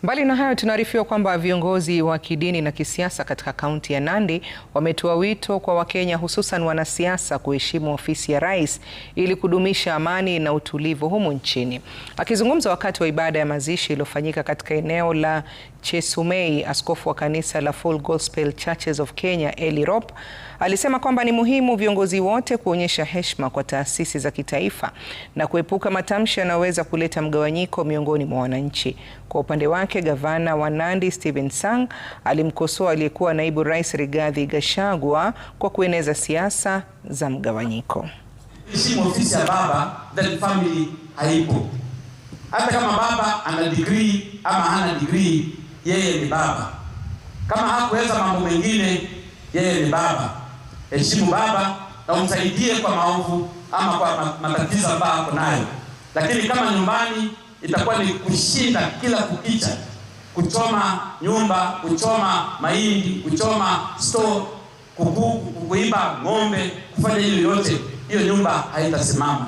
Mbali na hayo, tunaarifiwa kwamba viongozi wa kidini na kisiasa katika kaunti ya Nandi wametoa wito kwa Wakenya hususan wanasiasa kuheshimu ofisi ya rais ili kudumisha amani na utulivu humu nchini. Akizungumza wakati wa ibada ya mazishi iliyofanyika katika eneo la Chesumei, askofu wa kanisa la Full Gospel Churches of Kenya Eli Rop alisema kwamba ni muhimu viongozi wote kuonyesha heshima kwa taasisi za kitaifa na kuepuka matamshi yanayoweza kuleta mgawanyiko miongoni mwa wananchi. Kwa upande wake, gavana wa Nandi Stephen Sang alimkosoa aliyekuwa naibu rais Rigathi Gachagua kwa kueneza siasa za mgawanyiko. Heshimu ofisi ya baba, that family haipo. Hata kama baba ana degree ama hana degree, yeye ni baba. Kama hakuweza mambo mengine, yeye ni baba. Heshimu baba na umsaidie kwa maovu ama kwa matatizo ambayo ako nayo. Lakini kama nyumbani itakuwa ni kushinda kila kukicha, kuchoma nyumba, kuchoma mahindi, kuchoma store, kuiba ng'ombe, kufanya hilo yote, hiyo nyumba haitasimama.